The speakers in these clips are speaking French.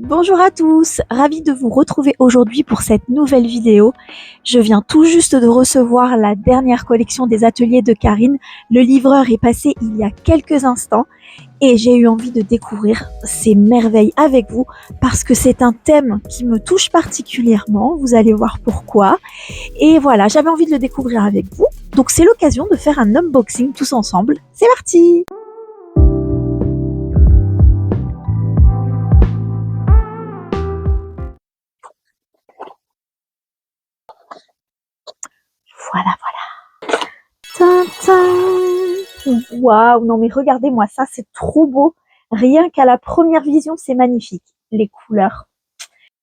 Bonjour à tous, ravie de vous retrouver aujourd'hui pour cette nouvelle vidéo. Je viens tout juste de recevoir la dernière collection des ateliers de Karine. Le livreur est passé il y a quelques instants et j'ai eu envie de découvrir ces merveilles avec vous parce que c'est un thème qui me touche particulièrement, vous allez voir pourquoi. Et voilà, j'avais envie de le découvrir avec vous, donc c'est l'occasion de faire un unboxing tous ensemble. C'est parti! Voilà, Tintin. Waouh, non mais regardez-moi ça, c'est trop beau. Rien qu'à la première vision, c'est magnifique. Les couleurs.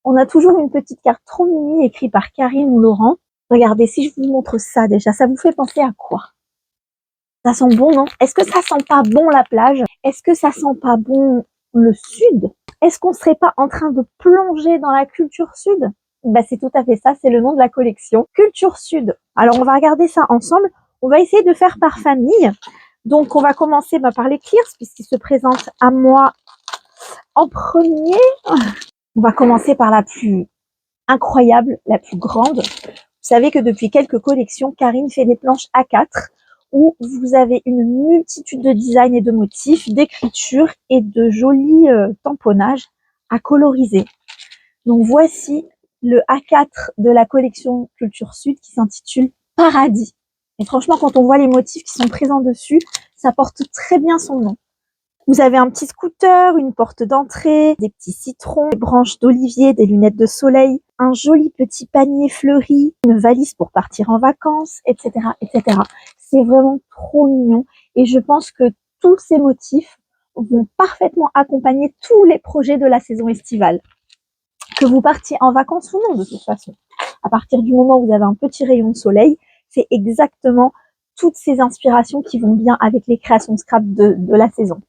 On a toujours une petite carte trop mini écrite par Karine ou Laurent. Regardez, si je vous montre ça déjà, ça vous fait penser à quoi? Ça sent bon, non? Est-ce que ça sent pas bon la plage? Est-ce que ça sent pas bon le sud? Est-ce qu'on serait pas en train de plonger dans la culture sud? Bah, c'est tout à fait ça, c'est le nom de la collection. Culture Sud. Alors, on va regarder ça ensemble. On va essayer de faire par famille. Donc, on va commencer par les Clears, puisqu'ils se présentent à moi en premier. On va commencer par la plus incroyable, la plus grande. Vous savez que depuis quelques collections, Karine fait des planches A4 où vous avez une multitude de designs et de motifs, d'écriture et de jolis tamponnages à coloriser. Donc voici le A4 de la collection Culture Sud qui s'intitule Paradis. Et franchement, quand on voit les motifs qui sont présents dessus, ça porte très bien son nom. Vous avez un petit scooter, une porte d'entrée, des petits citrons, des branches d'olivier, des lunettes de soleil, un joli petit panier fleuri, une valise pour partir en vacances, etc., etc. C'est vraiment trop mignon et je pense que tous ces motifs vont parfaitement accompagner tous les projets de la saison estivale. Que vous partiez en vacances ou non, de toute façon. À partir du moment où vous avez un petit rayon de soleil, c'est exactement toutes ces inspirations qui vont bien avec les créations scrap de la saison.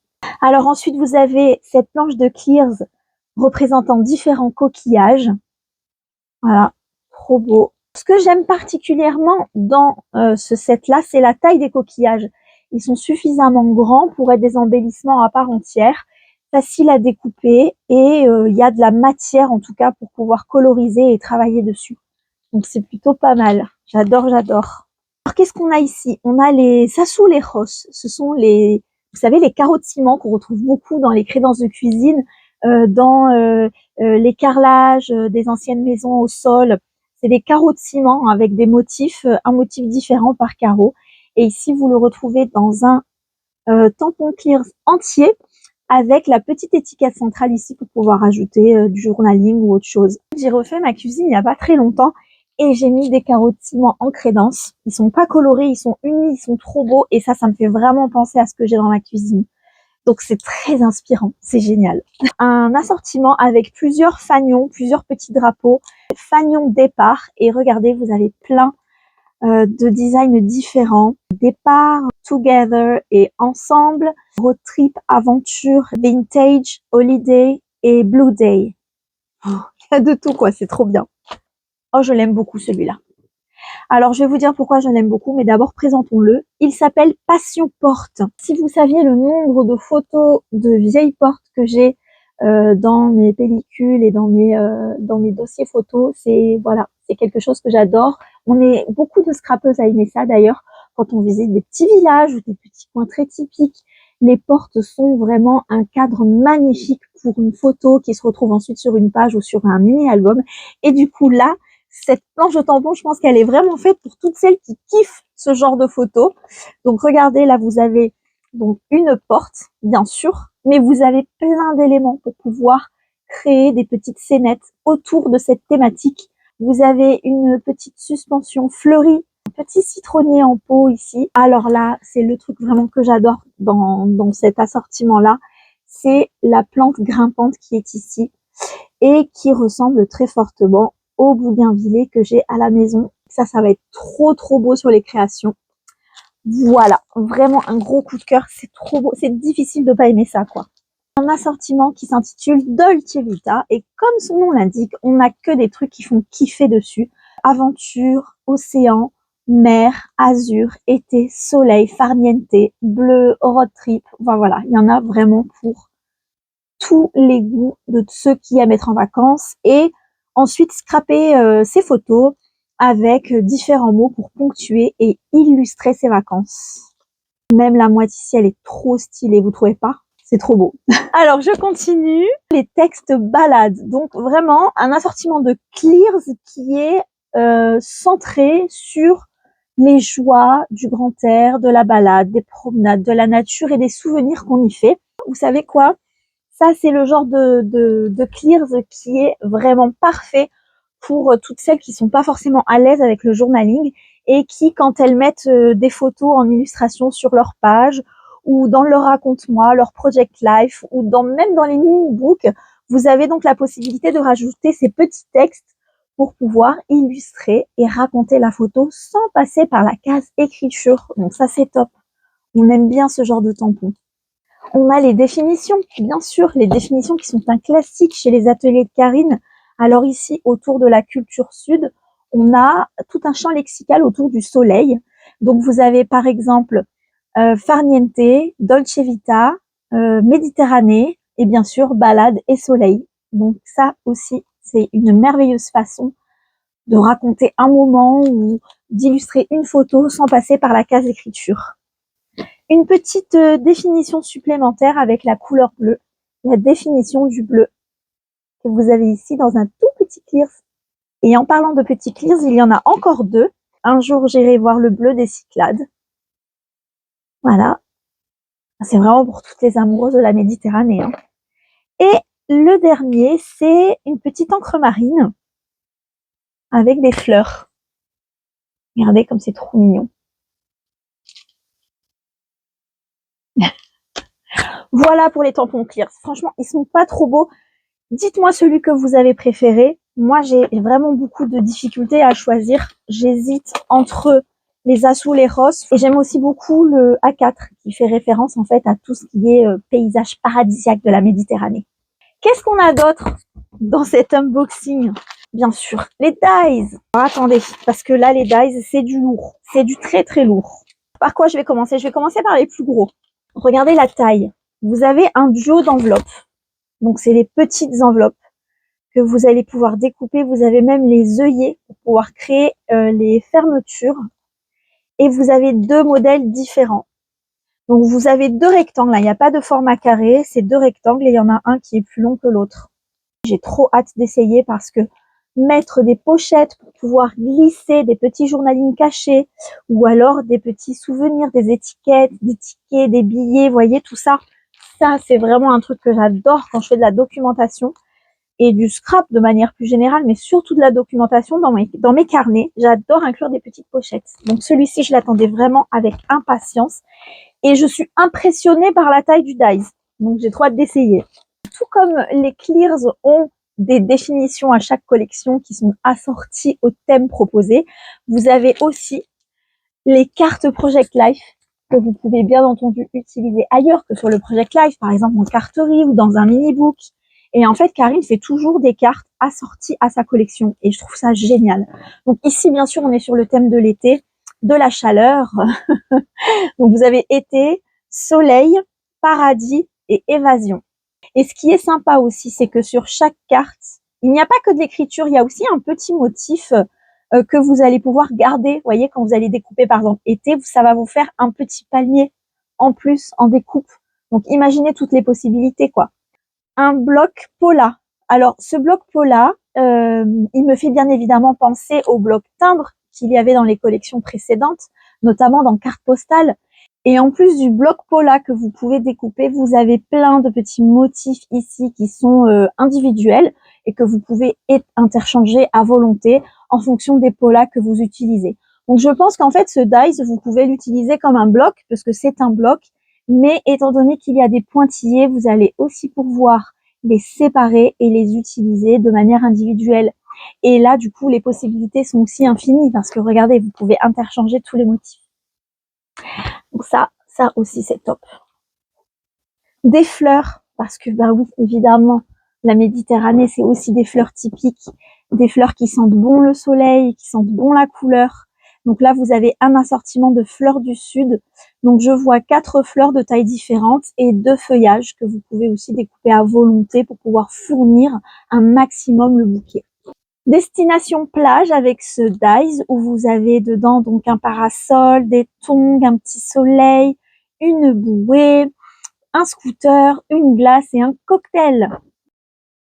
Alors ensuite, vous avez cette planche de Clears représentant différents coquillages. Voilà, trop beau. Ce que j'aime particulièrement dans ce set-là, c'est la taille des coquillages. Ils sont suffisamment grands pour être des embellissements à part entière, faciles à découper et il y a de la matière en tout cas pour pouvoir coloriser et travailler dessus. Donc c'est plutôt pas mal. J'adore, j'adore. Alors qu'est-ce qu'on a ici? On a les azulejos. Ce sont les, vous savez, les carreaux de ciment qu'on retrouve beaucoup dans les crédences de cuisine, dans les carrelages des anciennes maisons au sol. C'est des carreaux de ciment avec des motifs, un motif différent par carreau. Et ici, vous le retrouvez dans un tampon Clears entier avec la petite étiquette centrale ici pour pouvoir ajouter du journaling ou autre chose. J'ai refait ma cuisine il n'y a pas très longtemps et j'ai mis des carreaux de ciment en crédence. Ils sont pas colorés, ils sont unis, ils sont trop beaux et ça me fait vraiment penser à ce que j'ai dans ma cuisine. Donc c'est très inspirant, c'est génial. Un assortiment avec plusieurs fanions, plusieurs petits drapeaux, fanions départ et regardez, vous avez plein de designs différents. Départ, together et ensemble, road trip, aventure, vintage, holiday et blue day. Oh, il y a de tout quoi, c'est trop bien. Oh, je l'aime beaucoup celui-là. Alors, je vais vous dire pourquoi je l'aime beaucoup, mais d'abord, présentons-le. Il s'appelle Passion Porte. Si vous saviez le nombre de photos de vieilles portes que j'ai dans mes pellicules et dans mes dossiers photos, c'est quelque chose que j'adore. On est beaucoup de scrapeuses à aimer ça d'ailleurs. Quand on visite des petits villages ou des petits coins très typiques, les portes sont vraiment un cadre magnifique pour une photo qui se retrouve ensuite sur une page ou sur un mini-album. Et du coup, là, cette planche de tampon, je pense qu'elle est vraiment faite pour toutes celles qui kiffent ce genre de photos. Donc regardez, là vous avez donc une porte, bien sûr, mais vous avez plein d'éléments pour pouvoir créer des petites scénettes autour de cette thématique. Vous avez une petite suspension fleurie, un petit citronnier en pot ici. Alors là, c'est le truc vraiment que j'adore dans cet assortiment-là. C'est la plante grimpante qui est ici et qui ressemble très fortement au bougainvillier que j'ai à la maison. Ça va être trop beau sur les créations. Voilà, vraiment un gros coup de cœur, c'est trop beau, c'est difficile de pas aimer ça quoi. Un assortiment qui s'intitule Dolce Vita et comme son nom l'indique, on n'a que des trucs qui font kiffer dessus. Aventure, océan, mer, azur, été, soleil, farniente, bleu, road trip, voilà, il y en a vraiment pour tous les goûts de ceux qui aiment être en vacances et ensuite scraper ces photos avec différents mots pour ponctuer et illustrer ces vacances. Même la moitié ici, elle est trop stylée, vous trouvez pas? C'est trop beau. Alors, je continue. Les textes balades. Donc, vraiment, un assortiment de clears qui est centré sur les joies du grand air, de la balade, des promenades, de la nature et des souvenirs qu'on y fait. Vous savez quoi? Ça, c'est le genre de clears qui est vraiment parfait pour toutes celles qui sont pas forcément à l'aise avec le journaling et qui, quand elles mettent des photos en illustration sur leur page ou dans leur raconte-moi, leur project life ou même dans les mini-books, vous avez donc la possibilité de rajouter ces petits textes pour pouvoir illustrer et raconter la photo sans passer par la case écriture. Donc ça, c'est top. On aime bien ce genre de tampon. On a les définitions, bien sûr, les définitions qui sont un classique chez les ateliers de Karine. Alors ici, autour de la culture sud, on a tout un champ lexical autour du soleil. Donc vous avez par exemple farniente, dolce vita, Méditerranée et bien sûr balade et soleil. Donc ça aussi, c'est une merveilleuse façon de raconter un moment ou d'illustrer une photo sans passer par la case écriture. Une petite définition supplémentaire avec la couleur bleue, la définition du bleu que vous avez ici dans un tout petit clears. Et en parlant de petits clears, il y en a encore deux. Un jour, j'irai voir le bleu des Cyclades. Voilà. C'est vraiment pour toutes les amoureuses de la Méditerranée. Hein. Et le dernier, c'est une petite encre marine avec des fleurs. Regardez comme c'est trop mignon. Voilà pour les tampons clears. Franchement, ils sont pas trop beaux. Dites-moi celui que vous avez préféré. Moi, j'ai vraiment beaucoup de difficultés à choisir. J'hésite entre les Azul et Ross. Et j'aime aussi beaucoup le A4 qui fait référence en fait à tout ce qui est paysage paradisiaque de la Méditerranée. Qu'est-ce qu'on a d'autre dans cet unboxing? Bien sûr, les dies. Alors, attendez, parce que là, les dies, c'est du lourd. C'est du très très lourd. Par quoi je vais commencer? Je vais commencer par les plus gros. Regardez la taille. Vous avez un duo d'enveloppes. Donc, c'est les petites enveloppes que vous allez pouvoir découper. Vous avez même les œillets pour pouvoir créer les fermetures. Et vous avez deux modèles différents. Donc, vous avez deux rectangles. Là, il n'y a pas de format carré. C'est deux rectangles et il y en a un qui est plus long que l'autre. J'ai trop hâte d'essayer parce que mettre des pochettes pour pouvoir glisser des petits journalings cachés ou alors des petits souvenirs, des étiquettes, des tickets, des billets, vous voyez, tout ça. Ça, c'est vraiment un truc que j'adore quand je fais de la documentation et du scrap de manière plus générale, mais surtout de la documentation dans mes carnets. J'adore inclure des petites pochettes. Donc celui-ci, je l'attendais vraiment avec impatience et je suis impressionnée par la taille du dies. Donc j'ai trop hâte d'essayer. Tout comme les clears ont des définitions à chaque collection qui sont assorties au thème proposé, vous avez aussi les cartes Project Life que vous pouvez bien entendu utiliser ailleurs que sur le Project Life, par exemple en carterie ou dans un mini-book. Et en fait, Karine fait toujours des cartes assorties à sa collection et je trouve ça génial. Donc ici, bien sûr, on est sur le thème de l'été, de la chaleur. Donc vous avez été, soleil, paradis et évasion. Et ce qui est sympa aussi, c'est que sur chaque carte, il n'y a pas que de l'écriture, il y a aussi un petit motif que vous allez pouvoir garder. Vous voyez, quand vous allez découper par exemple été, ça va vous faire un petit palmier en plus en découpe. Donc imaginez toutes les possibilités quoi. Un bloc Pola. Alors ce bloc Pola, il me fait bien évidemment penser au bloc timbre qu'il y avait dans les collections précédentes, notamment dans Carte Postale. Et en plus du bloc Pola que vous pouvez découper, vous avez plein de petits motifs ici qui sont individuels et que vous pouvez interchanger à volonté en fonction des Polas que vous utilisez. Donc je pense qu'en fait ce dies, vous pouvez l'utiliser comme un bloc parce que c'est un bloc, mais étant donné qu'il y a des pointillés, vous allez aussi pouvoir les séparer et les utiliser de manière individuelle. Et là, du coup, les possibilités sont aussi infinies parce que regardez, vous pouvez interchanger tous les motifs. Donc ça aussi c'est top. Des fleurs, parce que bah oui, évidemment, la Méditerranée c'est aussi des fleurs typiques, des fleurs qui sentent bon le soleil, qui sentent bon la couleur, Donc là, vous avez un assortiment de fleurs du sud. Donc je vois 4 fleurs de tailles différentes et 2 feuillages que vous pouvez aussi découper à volonté pour pouvoir fournir un maximum le bouquet. Destination plage avec ce dies où vous avez dedans donc un parasol, des tongs, un petit soleil, une bouée, un scooter, une glace et un cocktail.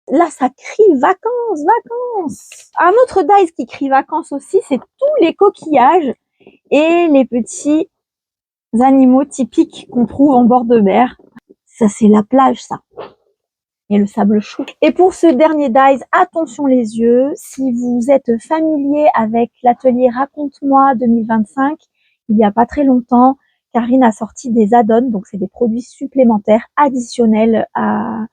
Là, ça crie vacances, vacances. Un autre dice qui crie vacances aussi, c'est tous les coquillages et les petits animaux typiques qu'on trouve en bord de mer. Ça, c'est la plage, ça. Et le sable chaud. Et pour ce dernier dice, attention les yeux. Si vous êtes familier avec l'atelier Raconte-moi 2025, il n'y a pas très longtemps, Karine a sorti des add-ons, donc c'est des produits supplémentaires additionnels à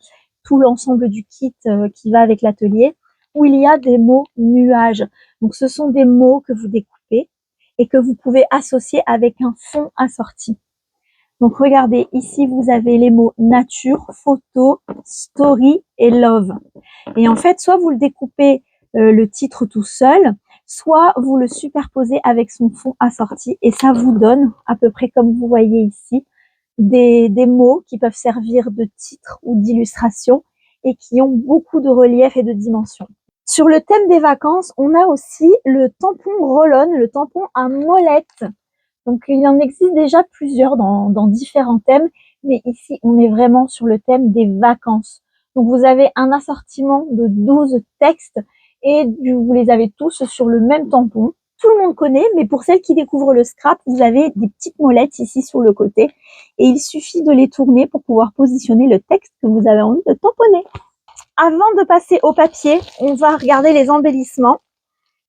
tout l'ensemble du kit qui va avec l'atelier, où il y a des mots nuages. Donc ce sont des mots que vous découpez et que vous pouvez associer avec un fond assorti. Donc regardez, ici vous avez les mots nature, photo, story et love. Et en fait, soit vous le découpez le titre tout seul, soit vous le superposez avec son fond assorti et ça vous donne, à peu près comme vous voyez ici, des mots qui peuvent servir de titre ou d'illustration et qui ont beaucoup de relief et de dimension. Sur le thème des vacances, on a aussi le tampon roll-on, le tampon à molette. Donc il en existe déjà plusieurs dans différents thèmes, mais ici on est vraiment sur le thème des vacances. Donc vous avez un assortiment de 12 textes et vous les avez tous sur le même tampon. Tout le monde connaît, mais pour celles qui découvrent le scrap, vous avez des petites molettes ici sur le côté et il suffit de les tourner pour pouvoir positionner le texte que vous avez envie de tamponner. Avant de passer au papier, on va regarder les embellissements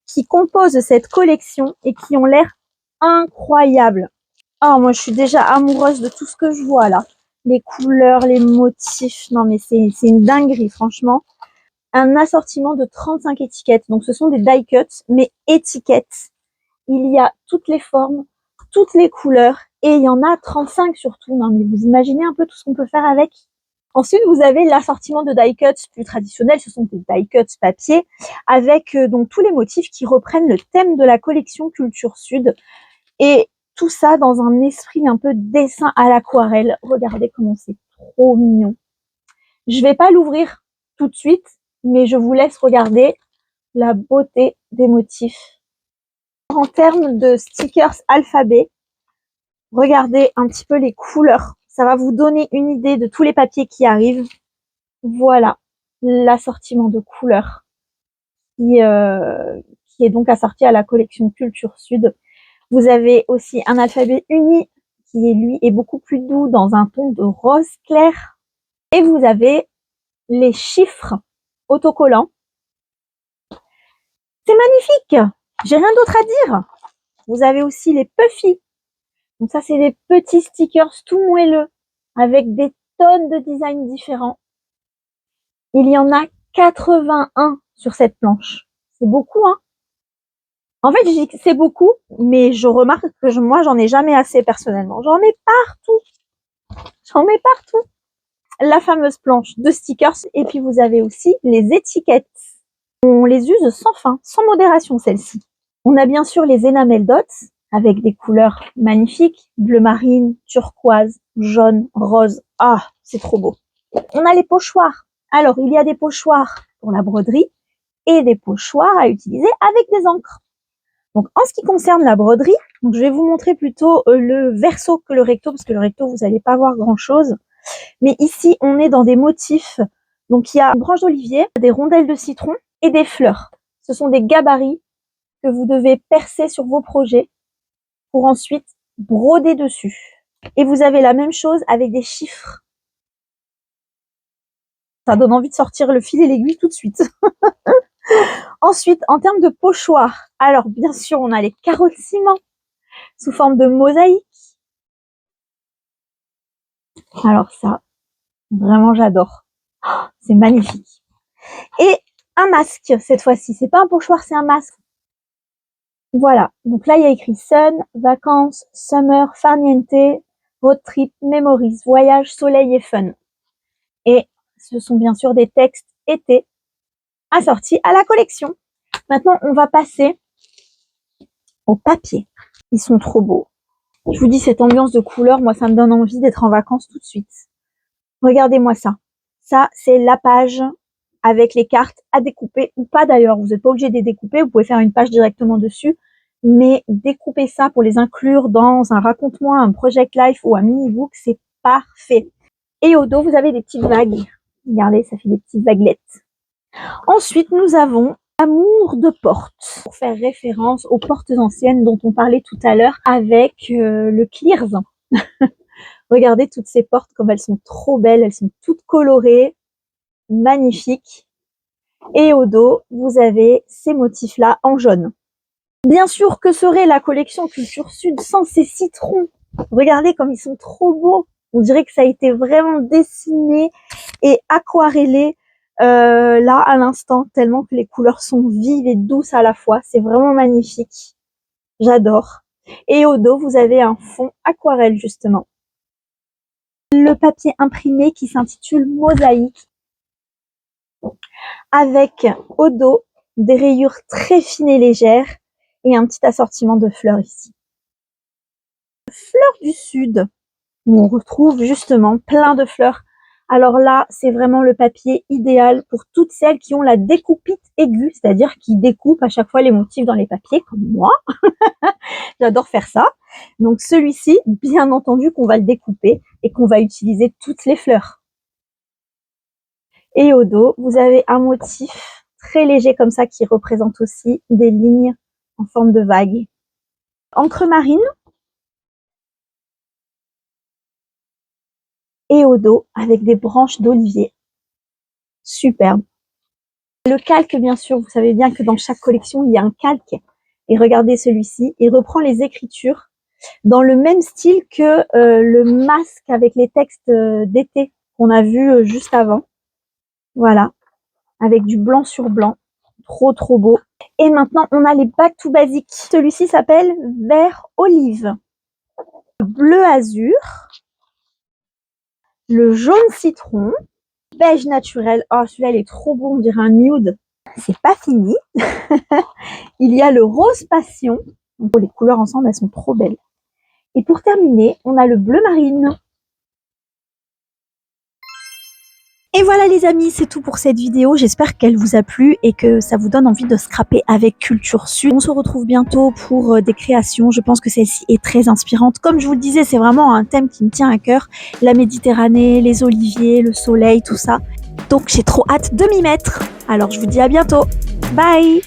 qui composent cette collection et qui ont l'air incroyables. Oh, moi, je suis déjà amoureuse de tout ce que je vois là. Les couleurs, les motifs. Non, mais c'est une dinguerie, franchement. Un assortiment de 35 étiquettes. Donc, ce sont des die cuts, mais étiquettes. Il y a toutes les formes, toutes les couleurs. Et il y en a 35 surtout. Non, mais vous imaginez un peu tout ce qu'on peut faire avec. Ensuite, vous avez l'assortiment de die cuts plus traditionnel. Ce sont des die cuts papier avec donc tous les motifs qui reprennent le thème de la collection Culture Sud. Et tout ça dans un esprit un peu dessin à l'aquarelle. Regardez comment c'est trop mignon. Je vais pas l'ouvrir tout de suite, mais je vous laisse regarder la beauté des motifs. En termes de stickers alphabet, regardez un petit peu les couleurs. Ça va vous donner une idée de tous les papiers qui arrivent. Voilà l'assortiment de couleurs qui est donc assorti à la collection Culture Sud. Vous avez aussi un alphabet uni qui lui est beaucoup plus doux dans un ton de rose clair. Et vous avez les chiffres autocollants. C'est magnifique. J'ai rien d'autre à dire. Vous avez aussi les puffy. Donc ça, c'est des petits stickers tout moelleux avec des tonnes de designs différents. Il y en a 81 sur cette planche. C'est beaucoup, hein. En fait, je dis que c'est beaucoup, mais je remarque que moi, j'en ai jamais assez personnellement. J'en mets partout. J'en mets partout. La fameuse planche de stickers. Et puis, vous avez aussi les étiquettes. On les use sans fin, sans modération, celles-ci. On a bien sûr les enamel dots avec des couleurs magnifiques. Bleu marine, turquoise, jaune, rose. Ah, c'est trop beau. On a les pochoirs. Alors, il y a des pochoirs pour la broderie et des pochoirs à utiliser avec des encres. Donc, en ce qui concerne la broderie, donc je vais vous montrer plutôt le verso que le recto, parce que le recto, vous n'allez pas voir grand-chose. Mais ici, on est dans des motifs. Donc, il y a une branche d'olivier, des rondelles de citron et des fleurs. Ce sont des gabarits que vous devez percer sur vos projets pour ensuite broder dessus. Et vous avez la même chose avec des chiffres. Ça donne envie de sortir le fil et l'aiguille tout de suite. Ensuite, en termes de pochoirs, alors bien sûr, on a les carreaux de ciment sous forme de mosaïque. Alors ça, vraiment j'adore. Oh, c'est magnifique. Et un masque cette fois-ci. C'est pas un pochoir, c'est un masque. Voilà. Donc là, il y a écrit Sun, vacances, summer, farniente, road trip, memories, voyage, soleil et fun. Et ce sont bien sûr des textes été assortis à la collection. Maintenant, on va passer au papier. Ils sont trop beaux. Je vous dis, cette ambiance de couleurs, moi, ça me donne envie d'être en vacances tout de suite. Regardez-moi ça. Ça, c'est la page avec les cartes à découper ou pas d'ailleurs. Vous n'êtes pas obligé de les découper. Vous pouvez faire une page directement dessus. Mais découper ça pour les inclure dans un raconte-moi, un project life ou un mini-book, c'est parfait. Et au dos, vous avez des petites vagues. Regardez, ça fait des petites vaguelettes. Ensuite, nous avons Amour de porte, pour faire référence aux portes anciennes dont on parlait tout à l'heure avec le Clears. Regardez toutes ces portes comme elles sont trop belles, elles sont toutes colorées, magnifiques. Et au dos, vous avez ces motifs-là en jaune. Bien sûr, que serait la collection Culture Sud sans ces citrons? Regardez comme ils sont trop beaux. On dirait que ça a été vraiment dessiné et aquarellé là à l'instant, tellement que les couleurs sont vives et douces à la fois. C'est vraiment magnifique. J'adore. Et au dos, vous avez un fond aquarelle justement. Le papier imprimé qui s'intitule Mosaïque, avec au dos des rayures très fines et légères et un petit assortiment de fleurs ici. Fleurs du Sud, où on retrouve justement plein de fleurs. Alors là, c'est vraiment le papier idéal pour toutes celles qui ont la découpite aiguë, c'est-à-dire qui découpent à chaque fois les motifs dans les papiers, comme moi. J'adore faire ça. Donc celui-ci, bien entendu qu'on va le découper et qu'on va utiliser toutes les fleurs. Et au dos, vous avez un motif très léger comme ça qui représente aussi des lignes en forme de vague. Encre marine. Et au dos avec des branches d'olivier. Superbe. Le calque, bien sûr, vous savez bien que dans chaque collection, il y a un calque. Et regardez celui-ci, il reprend les écritures dans le même style que le masque avec les textes d'été qu'on a vu juste avant. Voilà, avec du blanc sur blanc. Trop, trop beau. Et maintenant, on a les back to basic. Celui-ci s'appelle Vert Olive. Bleu azur. Le jaune citron, beige naturel. Oh, celui-là, il est trop beau, on dirait un nude. C'est pas fini. Il y a le rose passion. Donc, les couleurs ensemble, elles sont trop belles. Et pour terminer, on a le bleu marine. Et voilà les amis, c'est tout pour cette vidéo. J'espère qu'elle vous a plu et que ça vous donne envie de scraper avec Culture Sud. On se retrouve bientôt pour des créations. Je pense que celle-ci est très inspirante. Comme je vous le disais, c'est vraiment un thème qui me tient à cœur. La Méditerranée, les oliviers, le soleil, tout ça. Donc j'ai trop hâte de m'y mettre. Alors je vous dis à bientôt. Bye!